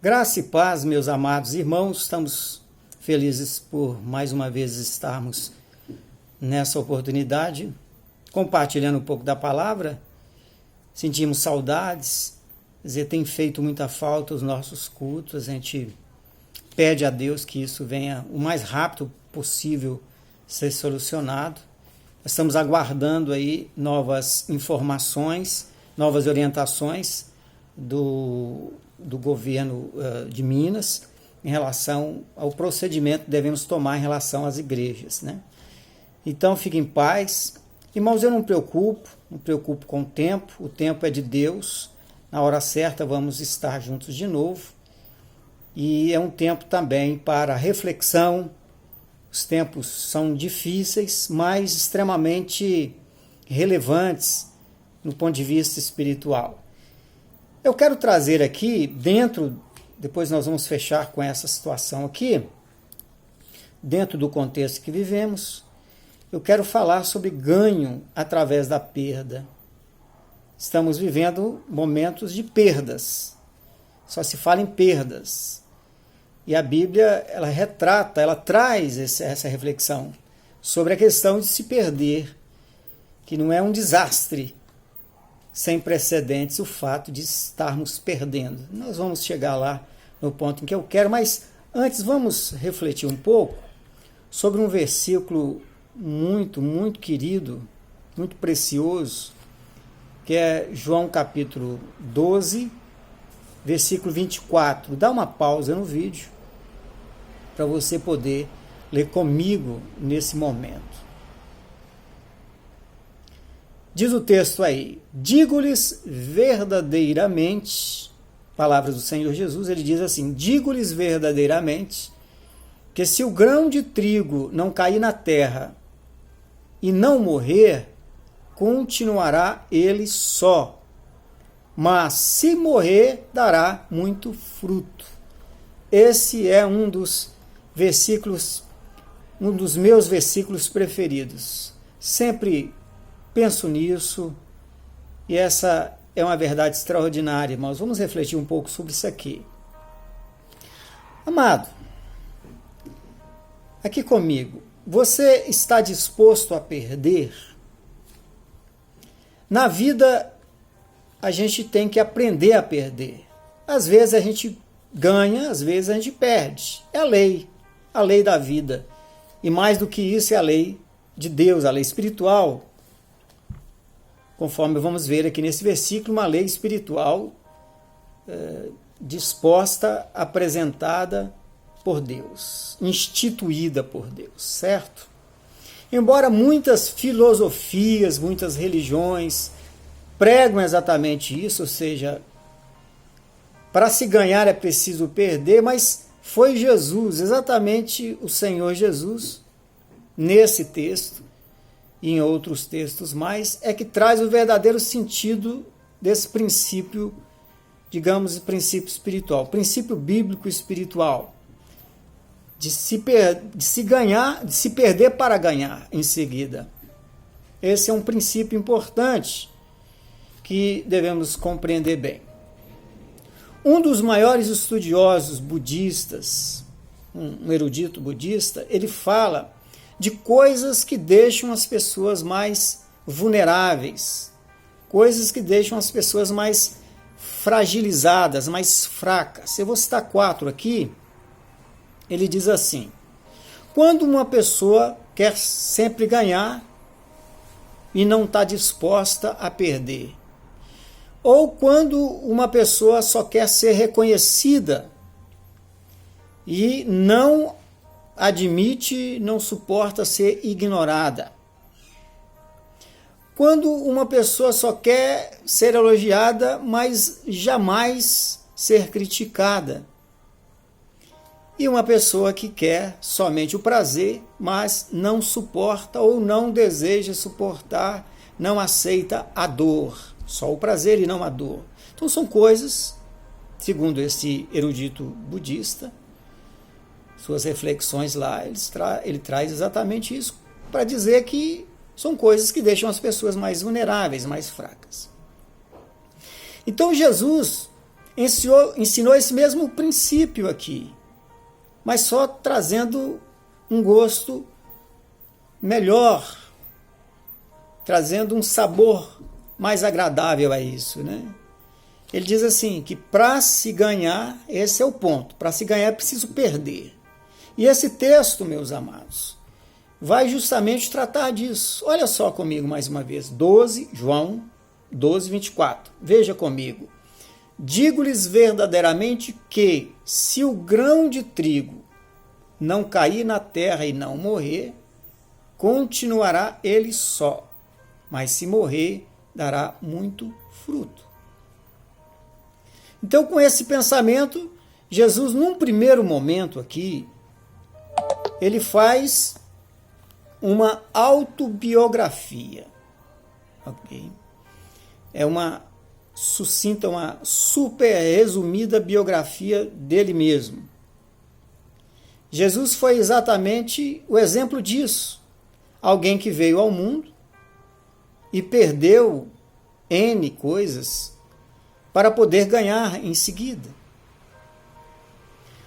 Graça e paz, meus amados irmãos, estamos felizes por mais uma vez estarmos nessa oportunidade, compartilhando um pouco da palavra. Sentimos saudades, quer dizer, tem feito muita falta os nossos cultos, a gente pede a Deus que isso venha o mais rápido possível ser solucionado. Estamos aguardando aí novas informações, novas orientações do governo de Minas em relação ao procedimento que devemos tomar em relação às igrejas, né? Então, fique em paz. Irmãos, eu não me preocupo com o tempo é de Deus, na hora certa vamos estar juntos de novo, e é um tempo também para reflexão. Os tempos são difíceis, mas extremamente relevantes no ponto de vista espiritual. Eu quero trazer aqui, depois nós vamos fechar com essa situação aqui, dentro do contexto que vivemos, eu quero falar sobre ganho através da perda. Estamos vivendo momentos de perdas, só se fala em perdas. E a Bíblia, ela traz essa reflexão sobre a questão de se perder, que não é um desastre sem precedentes o fato de estarmos perdendo. Nós vamos chegar lá no ponto em que eu quero, mas antes vamos refletir um pouco sobre um versículo muito, muito querido, muito precioso, que é João capítulo 12, versículo 24. Dá uma pausa no vídeo para você poder ler comigo nesse momento. Diz o texto aí: digo-lhes verdadeiramente, palavras do Senhor Jesus, ele diz assim: digo-lhes verdadeiramente, que se o grão de trigo não cair na terra e não morrer, continuará ele só, mas se morrer, dará muito fruto. Esse é um dos meus versículos preferidos. Sempre penso nisso, e essa é uma verdade extraordinária, irmãos. Vamos refletir um pouco sobre isso aqui. Amado, aqui comigo, você está disposto a perder? Na vida, a gente tem que aprender a perder. Às vezes a gente ganha, às vezes a gente perde. É a lei da vida. E mais do que isso, é a lei de Deus, a lei espiritual. Conforme vamos ver aqui nesse versículo, uma lei espiritual disposta, apresentada por Deus, instituída por Deus, certo? Embora muitas filosofias, muitas religiões pregam exatamente isso, ou seja, para se ganhar é preciso perder, mas foi Jesus, exatamente o Senhor Jesus, nesse texto, e em outros textos mais, é que traz o verdadeiro sentido desse princípio, digamos, princípio espiritual, princípio bíblico espiritual, de se perder para ganhar em seguida. Esse é um princípio importante que devemos compreender bem. Um dos maiores estudiosos budistas, um erudito budista, ele fala de coisas que deixam as pessoas mais vulneráveis, coisas que deixam as pessoas mais fragilizadas, mais fracas. Eu vou citar 4 aqui. Ele diz assim: quando uma pessoa quer sempre ganhar e não está disposta a perder, ou quando uma pessoa só quer ser reconhecida e não admite, não suporta ser ignorada. Quando uma pessoa só quer ser elogiada, mas jamais ser criticada. E uma pessoa que quer somente o prazer, mas não suporta ou não deseja suportar, não aceita a dor. Só o prazer e não a dor. Então são coisas, segundo esse erudito budista, suas reflexões lá, ele traz exatamente isso para dizer que são coisas que deixam as pessoas mais vulneráveis, mais fracas. Então Jesus ensinou esse mesmo princípio aqui, mas só trazendo um gosto melhor, trazendo um sabor mais agradável a isso, né? Ele diz assim, que para se ganhar, esse é o ponto, para se ganhar é preciso perder. E esse texto, meus amados, vai justamente tratar disso. Olha só comigo mais uma vez, João 12, 24. Veja comigo. Digo-lhes verdadeiramente que, se o grão de trigo não cair na terra e não morrer, continuará ele só, mas se morrer, dará muito fruto. Então, com esse pensamento, Jesus, num primeiro momento aqui, ele faz uma autobiografia. Ok? É uma sucinta, uma super resumida biografia dele mesmo. Jesus foi exatamente o exemplo disso. Alguém que veio ao mundo e perdeu N coisas para poder ganhar em seguida.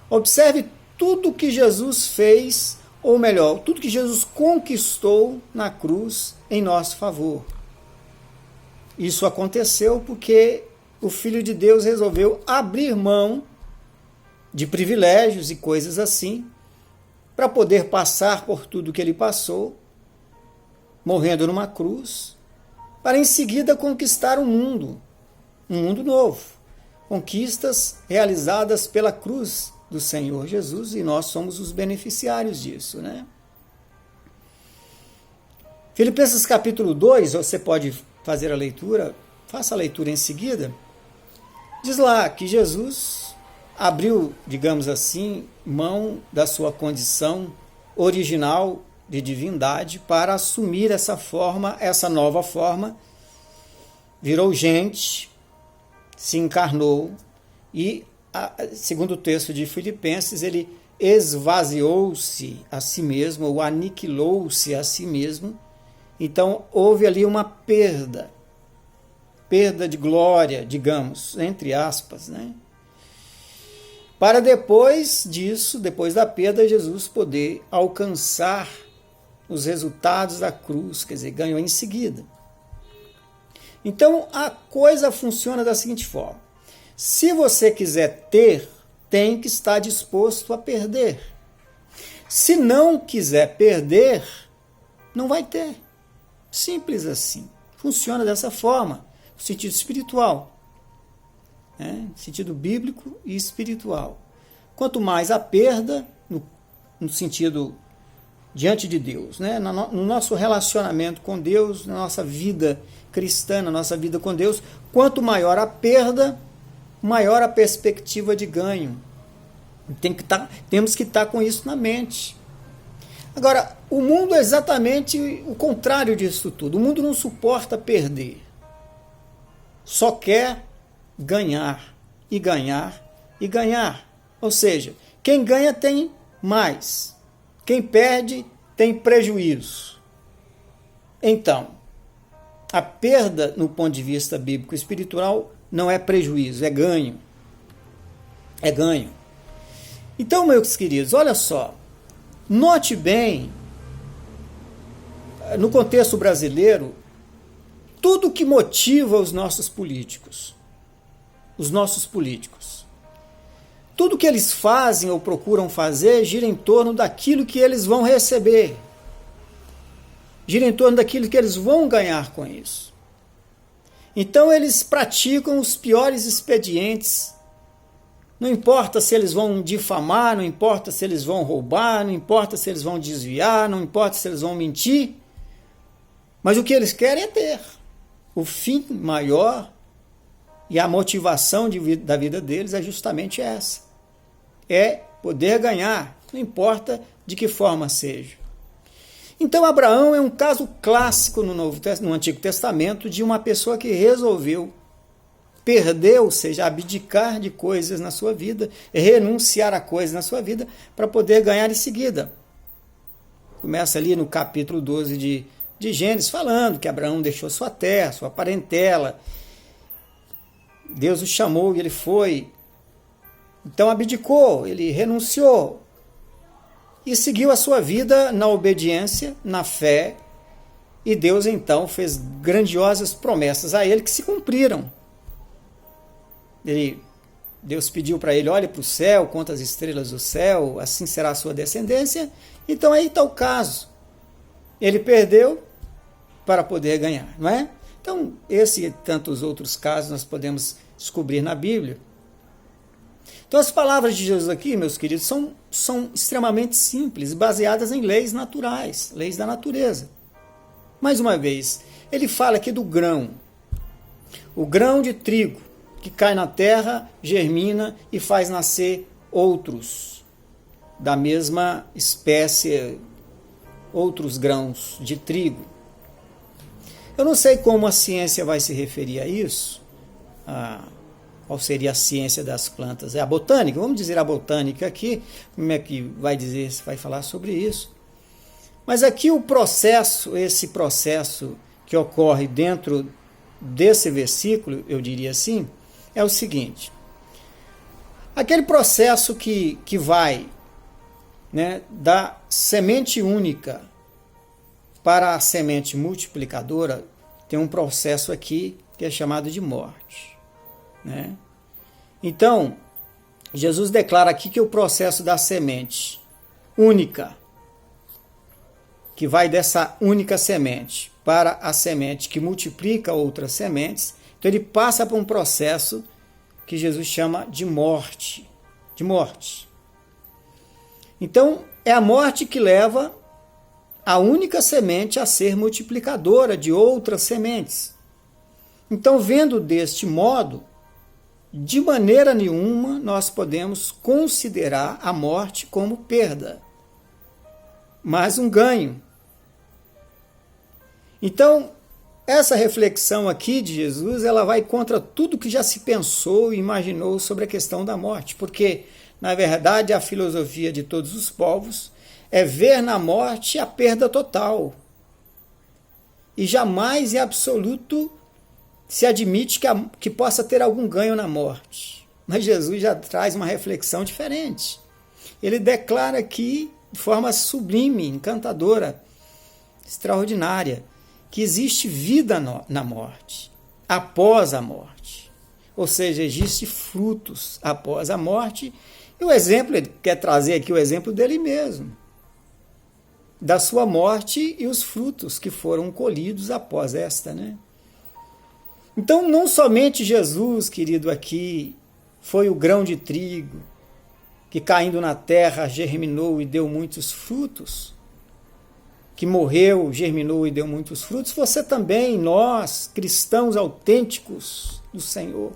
Observe tudo que Jesus fez, ou melhor, tudo que Jesus conquistou na cruz em nosso favor. Isso aconteceu porque o Filho de Deus resolveu abrir mão de privilégios e coisas assim, para poder passar por tudo que ele passou, morrendo numa cruz, para em seguida conquistar um mundo novo. Conquistas realizadas pela cruz do Senhor Jesus, e nós somos os beneficiários disso, né? Filipenses capítulo 2, você pode fazer a leitura, faça a leitura em seguida, diz lá que Jesus abriu, digamos assim, mão da sua condição original de divindade para assumir essa forma, essa nova forma, virou gente, se encarnou e, segundo o texto de Filipenses, ele esvaziou-se a si mesmo, ou aniquilou-se a si mesmo. Então, houve ali uma perda de glória, digamos, entre aspas, né? Para depois disso, depois da perda, Jesus poder alcançar os resultados da cruz, quer dizer, ganhou em seguida. Então, a coisa funciona da seguinte forma. Se você quiser ter, tem que estar disposto a perder. Se não quiser perder, não vai ter. Simples assim. Funciona dessa forma, no sentido espiritual, né? No sentido bíblico e espiritual. Quanto mais a perda, no sentido diante de Deus, né? No nosso relacionamento com Deus, na nossa vida cristã, na nossa vida com Deus, quanto maior a perda, maior a perspectiva de ganho. Temos que estar com isso na mente. Agora, o mundo é exatamente o contrário disso tudo. O mundo não suporta perder. Só quer ganhar, e ganhar, e ganhar. Ou seja, quem ganha tem mais. Quem perde tem prejuízo. Então, a perda, no ponto de vista bíblico e espiritual, não é prejuízo, é ganho. É ganho. Então, meus queridos, olha só. Note bem, no contexto brasileiro, tudo que motiva os nossos políticos, tudo que eles fazem ou procuram fazer gira em torno daquilo que eles vão receber, gira em torno daquilo que eles vão ganhar com isso. Então eles praticam os piores expedientes. Não importa se eles vão difamar, não importa se eles vão roubar, não importa se eles vão desviar, não importa se eles vão mentir, mas o que eles querem é ter. O fim maior e a motivação da vida deles é justamente essa. É poder ganhar, não importa de que forma seja. Então Abraão é um caso clássico no Antigo Testamento de uma pessoa que resolveu perder, ou seja, abdicar de coisas na sua vida, renunciar a coisas na sua vida para poder ganhar em seguida. Começa ali no capítulo 12 de Gênesis, falando que Abraão deixou sua terra, sua parentela, Deus o chamou e ele foi. Então abdicou, ele renunciou e seguiu a sua vida na obediência, na fé, e Deus então fez grandiosas promessas a ele que se cumpriram. Deus pediu para ele: olhe para o céu, conta as estrelas do céu, assim será a sua descendência. Então aí está o caso. Ele perdeu para poder ganhar, não é? Então, esse e tantos outros casos nós podemos descobrir na Bíblia. Então, as palavras de Jesus aqui, meus queridos, são extremamente simples, baseadas em leis naturais, leis da natureza. Mais uma vez, ele fala aqui do grão. O grão de trigo que cai na terra, germina e faz nascer outros da mesma espécie, outros grãos de trigo. Eu não sei como a ciência vai se referir a isso. Qual seria a ciência das plantas? É a botânica, vamos dizer a botânica aqui, como é que vai falar sobre isso. Mas aqui o processo, esse processo que ocorre dentro desse versículo, eu diria assim, é o seguinte: aquele processo que vai, né, da semente única para a semente multiplicadora, tem um processo aqui que é chamado de morte, né? Então, Jesus declara aqui que o processo da semente única, que vai dessa única semente para a semente que multiplica outras sementes, então ele passa por um processo que Jesus chama de morte. De morte. Então, é a morte que leva a única semente a ser multiplicadora de outras sementes. Então, vendo deste modo, de maneira nenhuma nós podemos considerar a morte como perda, mas um ganho. Então, essa reflexão aqui de Jesus, ela vai contra tudo que já se pensou e imaginou sobre a questão da morte, porque, na verdade, a filosofia de todos os povos é ver na morte a perda total. E jamais em absoluto se admite que possa ter algum ganho na morte. Mas Jesus já traz uma reflexão diferente. Ele declara aqui, de forma sublime, encantadora, extraordinária, que existe vida na morte, após a morte. Ou seja, existe frutos após a morte. E o exemplo, ele quer trazer aqui o exemplo dele mesmo, da sua morte e os frutos que foram colhidos após esta, né? Então, não somente Jesus, querido, aqui foi o grão de trigo que, caindo na terra, germinou e deu muitos frutos, que morreu, germinou e deu muitos frutos. Você também, nós, cristãos autênticos do Senhor,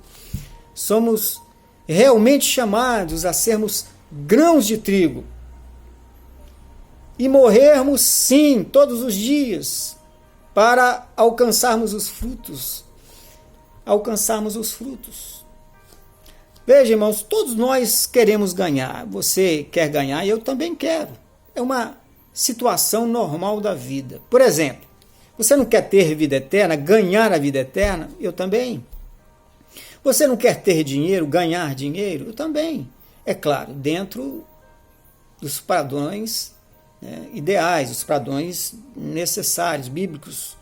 somos realmente chamados a sermos grãos de trigo e morrermos, sim, todos os dias, para alcançarmos os frutos. Veja, irmãos, todos nós queremos ganhar. Você quer ganhar e eu também quero. É uma situação normal da vida. Por exemplo, você não quer ter vida eterna, ganhar a vida eterna? Eu também. Você não quer ter dinheiro, ganhar dinheiro? Eu também. É claro, dentro dos padrões, né, ideais, os padrões necessários, bíblicos,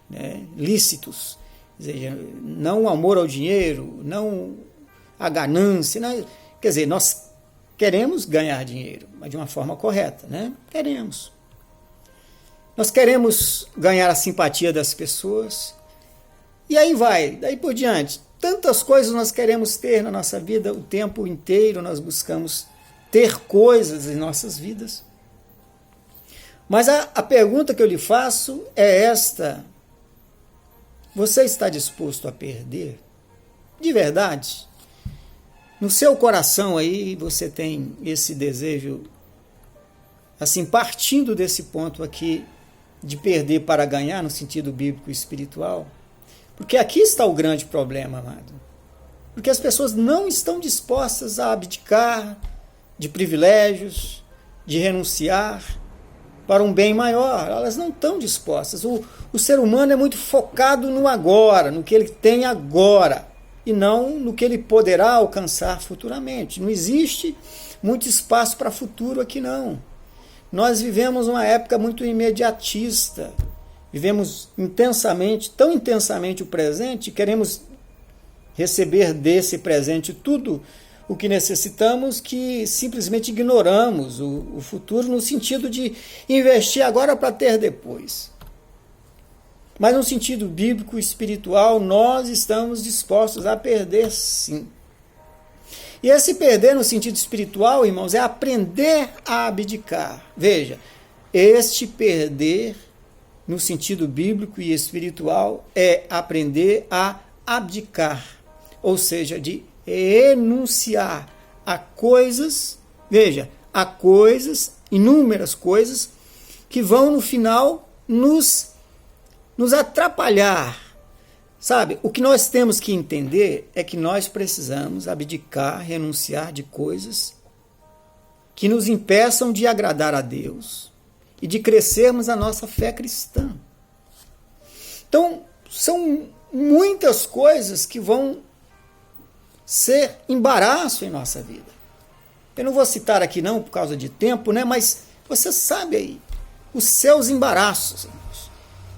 né, lícitos. Ou seja, não o amor ao dinheiro, não a ganância. Não, quer dizer, nós queremos ganhar dinheiro, mas de uma forma correta, né? Queremos. Nós queremos ganhar a simpatia das pessoas. E aí vai, daí por diante. Tantas coisas nós queremos ter na nossa vida, o tempo inteiro nós buscamos ter coisas em nossas vidas. Mas a pergunta que eu lhe faço é esta: você está disposto a perder? De verdade? No seu coração aí você tem esse desejo, assim, partindo desse ponto aqui, de perder para ganhar, no sentido bíblico e espiritual? Porque aqui está o grande problema, amado. Porque as pessoas não estão dispostas a abdicar de privilégios, de renunciar para um bem maior. Elas não estão dispostas. O ser humano é muito focado no agora, no que ele tem agora. e não no que ele poderá alcançar futuramente. Não existe muito espaço para futuro aqui, não. Nós vivemos uma época muito imediatista. Vivemos intensamente, tão intensamente o presente, queremos receber desse presente tudo o que necessitamos, que simplesmente ignoramos o futuro no sentido de investir agora para ter depois. Mas no sentido bíblico e espiritual, nós estamos dispostos a perder sim. E esse perder no sentido espiritual, irmãos, é aprender a abdicar. Veja, este perder no sentido bíblico e espiritual é aprender a abdicar, ou seja, de renunciar a coisas, veja, a coisas, inúmeras coisas, que vão no final nos atrapalhar. Sabe, o que nós temos que entender é que nós precisamos abdicar, renunciar de coisas que nos impeçam de agradar a Deus e de crescermos a nossa fé cristã. Então, são muitas coisas que vão ser embaraço em nossa vida. Eu não vou citar aqui não por causa de tempo, né? Mas você sabe aí, os seus embaraços, irmãos.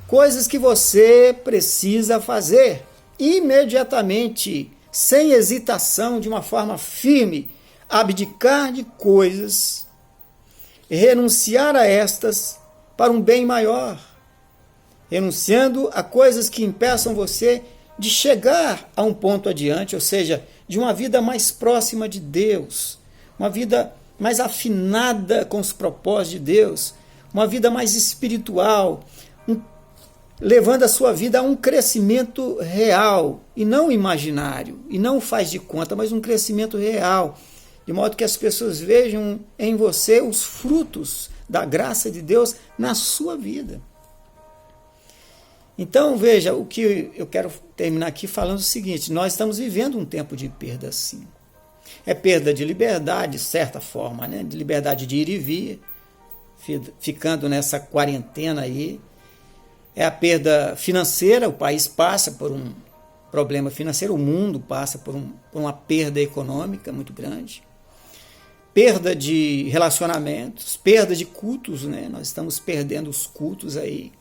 Coisas que você precisa fazer imediatamente, sem hesitação, de uma forma firme, abdicar de coisas, renunciar a estas para um bem maior, renunciando a coisas que impeçam você de chegar a um ponto adiante, ou seja, de uma vida mais próxima de Deus, uma vida mais afinada com os propósitos de Deus, uma vida mais espiritual, levando a sua vida a um crescimento real e não imaginário, e não faz de conta, mas um crescimento real, de modo que as pessoas vejam em você os frutos da graça de Deus na sua vida. Então, veja, o que eu quero terminar aqui falando o seguinte: nós estamos vivendo um tempo de perda, sim. É perda de liberdade, de certa forma, né? De liberdade de ir e vir, ficando nessa quarentena aí. É a perda financeira, o país passa por um problema financeiro, o mundo passa por uma perda econômica muito grande. Perda de relacionamentos, perda de cultos, né? Nós estamos perdendo os cultos aí.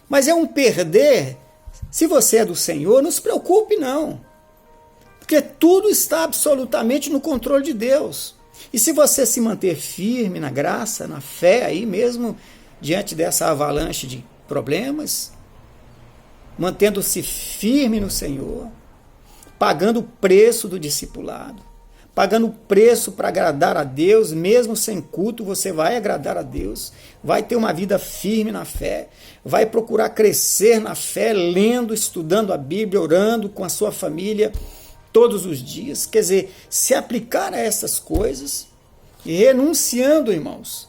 Mas é um perder, se você é do Senhor, não se preocupe não, porque tudo está absolutamente no controle de Deus. E se você se manter firme na graça, na fé, aí mesmo diante dessa avalanche de problemas, mantendo-se firme no Senhor, pagando o preço do discipulado, pagando o preço para agradar a Deus, mesmo sem culto, você vai agradar a Deus, vai ter uma vida firme na fé, vai procurar crescer na fé, lendo, estudando a Bíblia, orando com a sua família todos os dias. Quer dizer, se aplicar a essas coisas e renunciando, irmãos,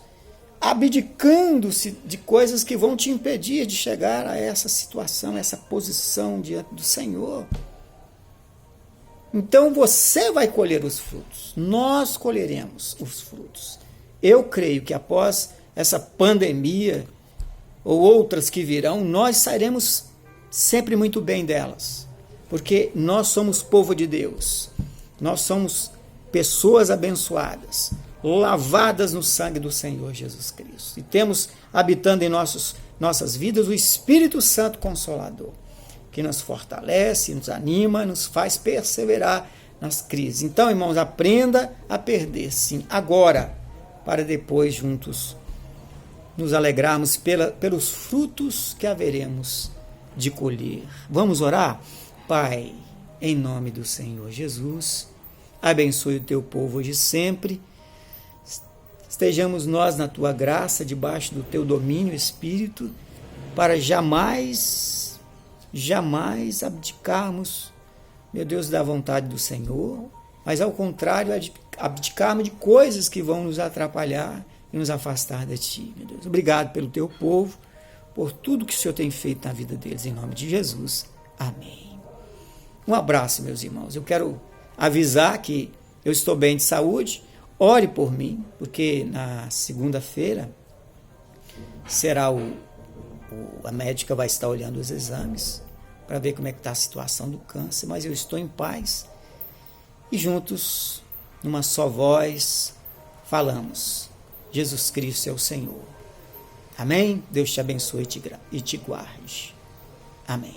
abdicando-se de coisas que vão te impedir de chegar a essa situação, a essa posição diante do Senhor. Então você vai colher os frutos, nós colheremos os frutos. Eu creio que após essa pandemia ou outras que virão, nós sairemos sempre muito bem delas, porque nós somos povo de Deus, nós somos pessoas abençoadas, lavadas no sangue do Senhor Jesus Cristo, e temos habitando em nossas vidas o Espírito Santo Consolador, que nos fortalece, nos anima, nos faz perseverar nas crises. Então, irmãos, aprenda a perder, sim, agora, para depois juntos nos alegrarmos pelos frutos que haveremos de colher. Vamos orar? Pai, em nome do Senhor Jesus, abençoe o teu povo hoje e sempre. Estejamos nós na tua graça, debaixo do teu domínio, Espírito, para jamais abdicarmos, meu Deus, da vontade do Senhor, mas ao contrário, abdicarmos de coisas que vão nos atrapalhar e nos afastar de Ti, meu Deus. Obrigado pelo Teu povo, por tudo que o Senhor tem feito na vida deles, em nome de Jesus. Amém. Um abraço, meus irmãos. Eu quero avisar que eu estou bem de saúde. Ore por mim, porque na segunda-feira será a médica vai estar olhando os exames para ver como é que está a situação do câncer, mas eu estou em paz. E juntos, numa só voz, falamos: Jesus Cristo é o Senhor. Amém? Deus te abençoe e te guarde. Amém.